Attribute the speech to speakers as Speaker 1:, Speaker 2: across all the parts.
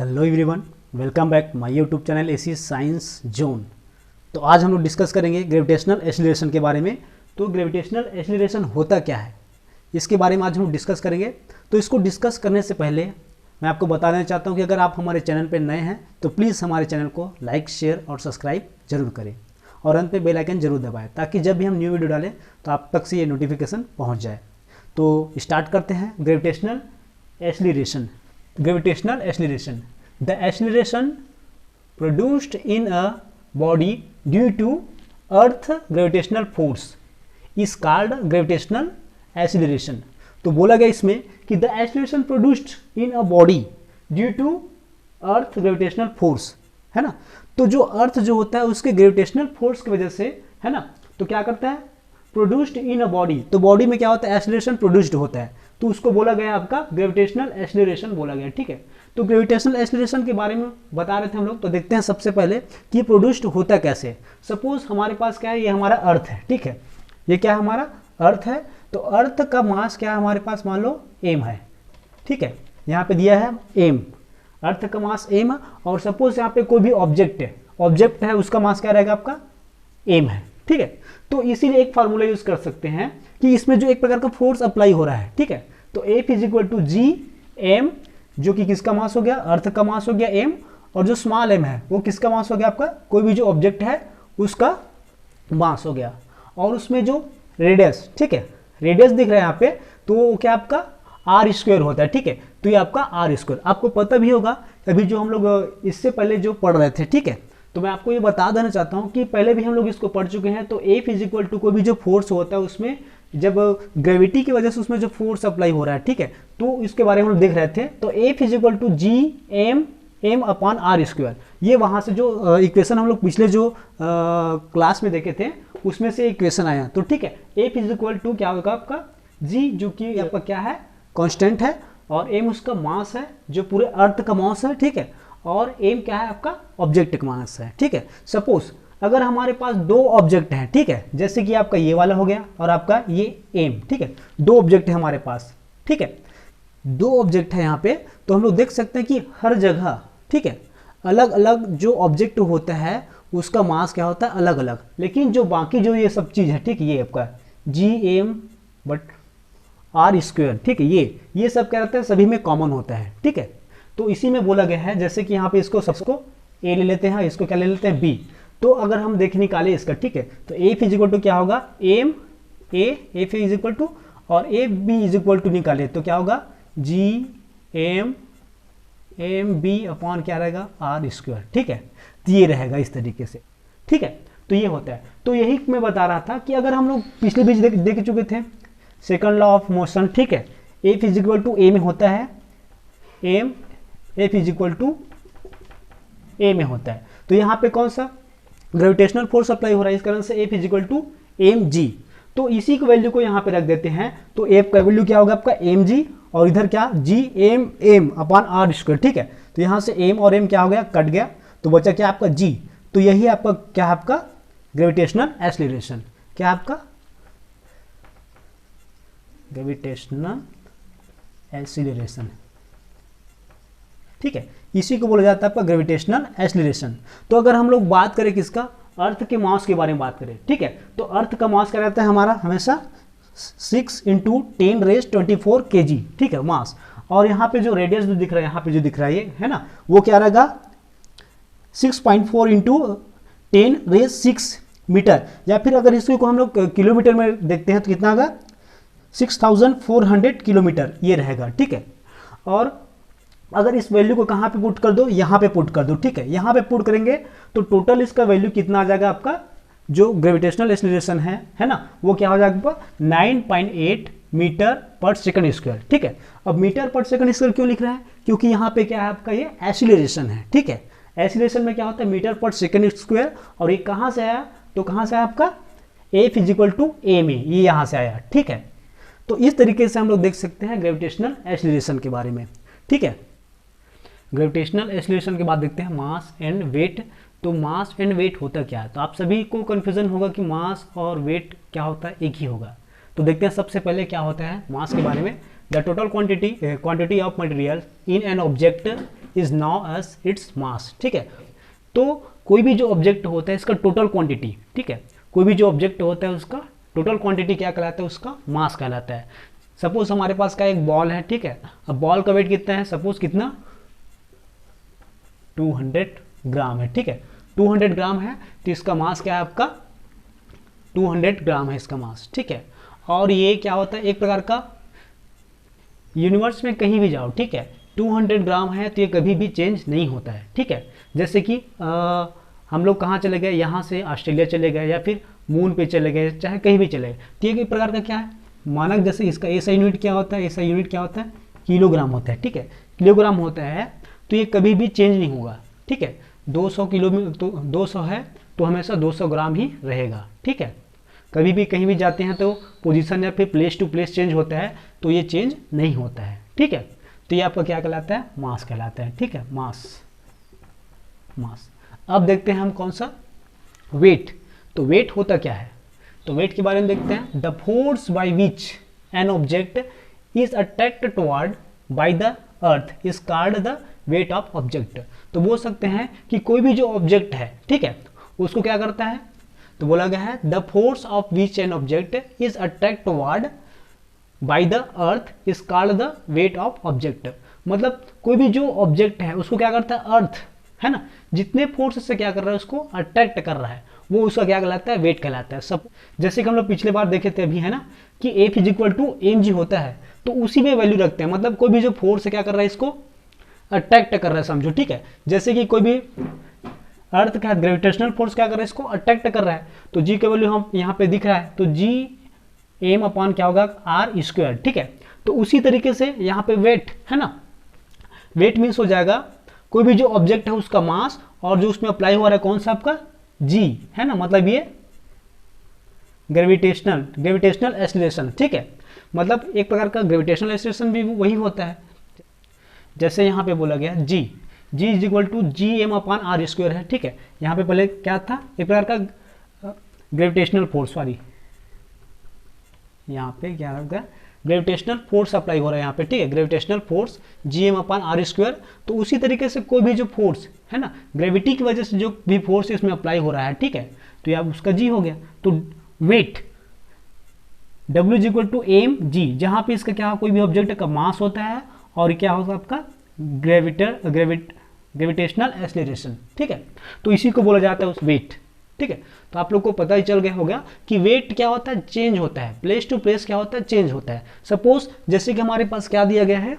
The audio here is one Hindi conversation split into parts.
Speaker 1: Hello everyone, welcome back my YouTube channel AC science zone. तो आज हम लोग डिस्कस करेंगे ग्रेविटेशनल एक्सीलरेशन के बारे में। तो ग्रेविटेशनल एक्सीलरेशन होता क्या है, इसके बारे में आज हम लोग डिस्कस करेंगे। तो इसको डिस्कस करने से पहले मैं आपको बता देना चाहता हूँ कि अगर आप हमारे चैनल पर नए हैं तो प्लीज़ हमारे चैनल को लाइक, शेयर और सब्सक्राइब जरूर करें और अंत में बेल आइकन जरूर दबाएं, ताकि जब भी हम न्यू वीडियो डालें तो आप तक से ये नोटिफिकेशन पहुँच जाए। तो स्टार्ट करते हैं। Gravitational acceleration. Gravitational acceleration. The acceleration produced in a body due to Earth gravitational force is called gravitational acceleration. तो बोला गया इसमें कि the acceleration produced in a body due to Earth gravitational force, है ना। तो जो अर्थ जो होता है उसके ग्रेविटेशनल फोर्स की वजह से, है ना, तो क्या करता है, प्रोड्यूस्ड इन अ बॉडी। तो बॉडी में क्या होता है, एक्सीलरेशन प्रोड्यूस्ड होता है, तो उसको बोला गया आपका ग्रेविटेशनल एक्सीलरेशन बोला गया। ठीक है, तो ग्रेविटेशनल एक्सीलरेशन के बारे में बता रहे थे हम लोग। तो देखते हैं सबसे पहले कि ये प्रोड्यूस्ड होता कैसे। सपोज हमारे पास क्या है, ये हमारा अर्थ है। ठीक है, ये क्या है, हमारा अर्थ है। तो अर्थ का मास क्या है हमारे पास, मान लो एम है। ठीक है, यहाँ पे दिया है एम, अर्थ का मास एम है। और सपोज यहाँ पे कोई भी ऑब्जेक्ट है, उसका मास क्या रहेगा आपका, एम है। ठीक है, तो इसीलिए एक फार्मूला यूज कर सकते हैं कि इसमें जो एक प्रकार का फोर्स अप्लाई हो रहा है, ठीक है, तो F is equal to ji M, जो कि किसका मास हो गया, अर्थ का मास हो गया एम, और जो स्मॉल एम है वो किसका मास हो गया आपका, कोई भी जो ऑब्जेक्ट है उसका मास हो गया। और उसमें जो रेडियस, ठीक है, रेडियस दिख रहा है यहाँ पे, तो क्या आपका आर स्क्वायर होता है। ठीक है, तो ये आपका आर स्क्वायर आपको पता भी होगा, अभी जो हम लोग इससे पहले जो पढ़ रहे थे। ठीक है, तो मैं आपको ये बता देना चाहता हूँ कि पहले भी हम लोग इसको पढ़ चुके हैं। तो F इज इक्वल टू कोई भी जो फोर्स होता है उसमें जब ग्रेविटी की वजह से उसमें जो फोर्स अप्लाई हो रहा है, ठीक है, तो इसके बारे में हम देख रहे थे। तो F is equal to G M upon are square, ये वहाँ से जो इक्वेशन हम लोग पिछले जो क्लास में देखे थे उसमें से इक्वेशन आया। तो ठीक है, F इज इक्वल टू क्या होगा आपका जी, जो कि आपका क्या है, कॉन्स्टेंट है, और एम उसका मास है जो पूरे अर्थ का मास है। ठीक है, और एम क्या है आपका ऑब्जेक्ट का मास है। ठीक है, सपोज अगर हमारे पास दो ऑब्जेक्ट हैं, ठीक है, जैसे कि आपका ये वाला हो गया और आपका ये एम। ठीक है, दो ऑब्जेक्ट है हमारे पास। ठीक है, दो ऑब्जेक्ट है यहाँ पे, तो हम लोग देख सकते हैं कि हर जगह, ठीक है, अलग अलग जो ऑब्जेक्ट होता है उसका मास क्या होता है, अलग अलग। लेकिन जो बाकी जो ये सब चीज़ है, ठीक है, ये आपका G M but R square, ठीक है, ये सब क्या रहता है, सभी में कॉमन होता है। ठीक है, तो इसी में बोला गया है, जैसे कि यहाँ पे इसको सबको ए ले लेते हैं, इसको क्या ले लेते हैं, बी। तो अगर हम देख निकाले इसका, ठीक है, तो एफ इज इक्वल टू क्या होगा, m a, f is equal to, और a b is equal to निकाले तो क्या होगा, जी एम बी अपॉन क्या रहेगा, आर स्क्वायर। ठीक है, तो ये रहेगा इस तरीके से। ठीक है, तो ये होता है। तो यही मैं बता रहा था कि अगर हम लोग पिछले बीच देख चुके थे सेकंड लॉ ऑफ मोशन। ठीक है, f is equal to a में होता है, m f is equal to a में होता है। तो यहाँ पे कौन सा ग्रेविटेशनल फोर्स अप्लाई हो रहा है, इस कारण से F is equal to M G. तो इसी को वैल्यू को यहाँ पे रख देते हैं, तो एफ का वैल्यू क्या होगा आपका एम जी, और इधर क्या G M upon are square. ठीक है, तो यहाँ से एम और एम क्या हो गया, कट गया, तो बचा क्या आपका जी। तो यही आपका क्या है, आपका ग्रेविटेशनल एक्सीलरेशन। क्या आपका ग्रेविटेशनल एक्सीलरेशन। ठीक है, इसी को बोला जाता है आपका ग्रेविटेशनल एक्सीलरेशन। तो अगर हम लोग बात करें किसका, अर्थ के मास के बारे में बात करें, ठीक है, तो अर्थ का मास क्या रहता है हमारा हमेशा 6 × 10⁻24 kg। ठीक है, मास। और यहाँ पे जो रेडियस जो दिख रहा है, यहाँ पे जो दिख रहा है ये है ना, वो क्या रहेगा 6.4 × 10⁻6 मीटर, या फिर अगर इसको हम लोग किलोमीटर में देखते हैं तो कितना होगा 6400 किलोमीटर ये रहेगा। ठीक है, और अगर इस वैल्यू को कहाँ पे पुट कर दो, यहाँ पे पुट कर दो। ठीक है, यहाँ पे पुट करेंगे तो टोटल इसका वैल्यू कितना आ जाएगा आपका, जो ग्रेविटेशनल एक्सीलरेशन है ना, वो क्या हो जाएगा 9.8 मीटर पर सेकंड स्क्वायर। ठीक है, अब मीटर पर सेकंड स्क्वायर क्यों लिख रहे हैं, क्योंकि यहाँ पे क्या है आपका ये एक्सीलरेशन है। ठीक है, एक्सीलरेशन में क्या होता है मीटर पर सेकंड स्क्वायर, और ये कहाँ से आया, तो कहाँ से आया आपका F is equal to a में, ये यहाँ से आया। ठीक है, तो इस तरीके से हम लोग देख सकते हैं ग्रेविटेशनल एक्सीलरेशन के बारे में। ठीक है, ग्रेविटेशनल एक्सीलरेशन के बाद देखते हैं मास एंड वेट। तो मास एंड वेट होता क्या है, तो आप सभी को कन्फ्यूजन होगा कि मास और वेट क्या होता है, एक ही होगा। तो देखते हैं सबसे पहले क्या होता है मास के बारे में। The total quantity of material in an object is now as its mass, ठीक है। तो कोई भी जो ऑब्जेक्ट होता है इसका टोटल क्वांटिटी, ठीक है, कोई भी जो ऑब्जेक्ट होता है उसका टोटल क्वांटिटी क्या कहलाता है, उसका मास कहलाता है। सपोज हमारे पास का एक बॉल है, ठीक है, अब बॉल का वेट कितना है, सपोज कितना 200 ग्राम है, ठीक है, 200 ग्राम है, तो इसका मास क्या है आपका 200 ग्राम है इसका मास, ठीक है। और ये क्या होता है, एक प्रकार का यूनिवर्स में कहीं भी जाओ, ठीक है, 200 ग्राम है तो ये कभी भी चेंज नहीं होता है, ठीक है। जैसे कि हम लोग कहाँ चले गए, यहाँ से ऑस्ट्रेलिया चले गए या फिर मून पे चले गए, चाहे कहीं भी चले गए, तो ये एक प्रकार का क्या है मानक। जैसे इसका ऐसा यूनिट क्या होता है, ऐसा यूनिट क्या होता है, किलोग्राम होता है, ठीक है, किलोग्राम होता है, तो ये कभी भी चेंज नहीं होगा, ठीक है। 200 किलो में तो 200 है तो हमेशा 200 ग्राम ही रहेगा, ठीक है। कभी भी कहीं भी जाते हैं तो पोजीशन या फिर प्लेस टू प्लेस चेंज होता है, तो ये चेंज नहीं होता है, ठीक है। तो ये आपका क्या कहलाता है, मास कहलाता है, ठीक है, मास। अब देखते हैं हम कौन सा, वेट। तो वेट होता क्या है, तो वेट के बारे में देखते हैं। The force by which N object is attract toward by the earth is called the weight of object. तो बोल सकते हैं कि कोई भी जो ऑब्जेक्ट है, ठीक है, उसको क्या करता है, तो बोला गया है the force of which N object is attract toward by the earth is called the weight of object. मतलब कोई भी जो ऑब्जेक्ट है उसको क्या करता है, अर्थ है ना, जितने फोर्स से क्या कर रहा है उसको अट्रैक्ट कर रहा है, वो उसका क्या कहलाता है, वेट कहलाता है। सब जैसे कि हम लोग पिछले बार देखे थे अभी, है ना, कि F इक्वल टू mg होता है, तो उसी में वैल्यू रखते हैं। मतलब कोई भी जो फोर्स क्या कर रहा है इसको अट्रैक्ट कर रहा है, समझो, ठीक है। जैसे कि कोई भी अर्थ का ग्रेविटेशनल फोर्स क्या कर रहा है, इसको अट्रैक्ट कर रहा है, तो जी का वैल्यू हम यहाँ पे दिख रहा है, तो जी एम अपॉन क्या होगा आर स्क्वायर, ठीक है। तो उसी तरीके से यहाँ पे वेट है ना, वेट मीन्स हो जाएगा कोई भी जो ऑब्जेक्ट है उसका मास, और जो उसमें अप्लाई हो रहा है कौन सा आपका जी, है ना, मतलब ये ग्रेविटेशनल एक्सीलरेशन, ठीक है। मतलब एक प्रकार का ग्रेविटेशनल एक्सीलरेशन भी वही होता है। जैसे यहाँ पे बोला गया g is equal to G M upon are square है, ठीक है। यहाँ पे पहले क्या था, एक प्रकार का ग्रेविटेशनल फोर्स, सॉरी यहाँ पे क्या होगा, ग्रेविटेशनल फोर्स अप्लाई हो रहा है यहाँ पे, ठीक है, gravitational force G M upon are square. तो उसी तरीके से कोई भी जो फोर्स है ना, ग्रेविटी की वजह से जो भी फोर्स इसमें अप्लाई हो रहा है, ठीक है, तो यह उसका जी हो गया। तो weight W is equal to M G, जहाँ पे इसका क्या कोई भी ऑब्जेक्ट का मास होता है और क्या होगा आपका ग्रेविटेशनल एक्सीलरेशन, ठीक है। तो इसी को बोला जाता है उस वेट, ठीक है। तो आप लोग को पता ही चल गया होगा कि वेट क्या होता है, चेंज होता है, प्लेस टू प्लेस क्या होता है, चेंज होता है। सपोज जैसे कि हमारे पास क्या दिया गया है,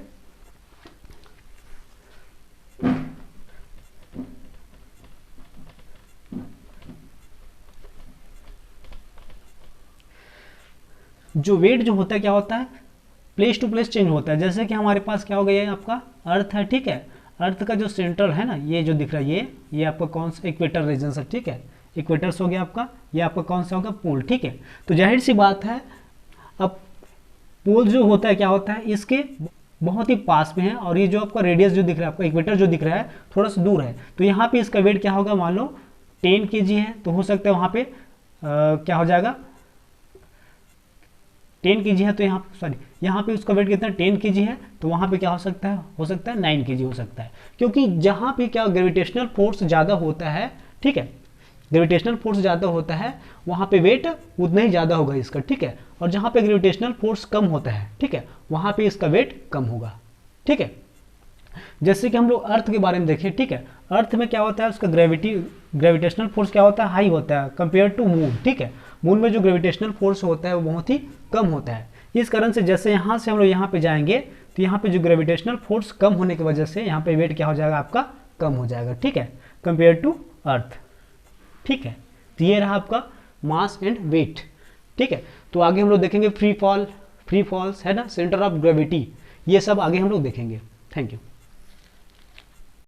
Speaker 1: जो वेट जो होता है क्या होता है, प्लेस टू प्लेस चेंज होता है। जैसे कि हमारे पास क्या हो गया, आपका अर्थ है, ठीक है, अर्थ का जो सेंट्रल है ना, ये जो दिख रहा है ये आपका कौन सा इक्वेटर रीजन है, ठीक है, इक्वेटर्स हो गया आपका, ये आपका कौन सा होगा, पोल, ठीक है। तो जाहिर सी बात है, अब पोल जो होता है क्या होता है, इसके बहुत ही पास में है, और ये जो आपका रेडियस जो दिख रहा है, आपका इक्वेटर जो दिख रहा है थोड़ा सा दूर है, तो यहाँ पे इसका वेट क्या होगा, मान लो 10 kg है, तो हो सकता है वहाँ पे क्या हो जाएगा, 10 kg है, तो यहाँ पे उसका वेट कितना 10 kg है, तो वहाँ पे क्या हो सकता है 9 kg हो सकता है, क्योंकि जहाँ पे क्या ग्रेविटेशनल फोर्स ज़्यादा होता है, ठीक है, ग्रेविटेशनल फोर्स ज़्यादा होता है वहाँ पे वेट उतना ही ज़्यादा होगा इसका, ठीक है। और जहाँ पे ग्रेविटेशनल फोर्स कम होता है, ठीक है, वहाँ पे इसका वेट कम होगा, ठीक है। जैसे कि हम लोग अर्थ के बारे में देखें, ठीक है, अर्थ में क्या होता है, उसका ग्रेविटेशनल फोर्स क्या होता है, हाई होता है कंपेयर टू मून, ठीक है। मून में जो ग्रेविटेशनल फोर्स होता है वो बहुत ही कम होता है। इस कारण से जैसे यहाँ से हम लोग यहाँ पे जाएंगे, तो यहाँ पे जो ग्रेविटेशनल फोर्स कम होने की वजह से यहाँ पे वेट क्या हो जाएगा, आपका कम हो जाएगा, ठीक है, कंपेयर टू अर्थ, ठीक है। तो ये रहा आपका मास एंड वेट, ठीक है। तो आगे हम लोग देखेंगे फ्री फॉल्स है ना, सेंटर ऑफ ग्रेविटी, ये सब आगे हम लोग देखेंगे। Thank you.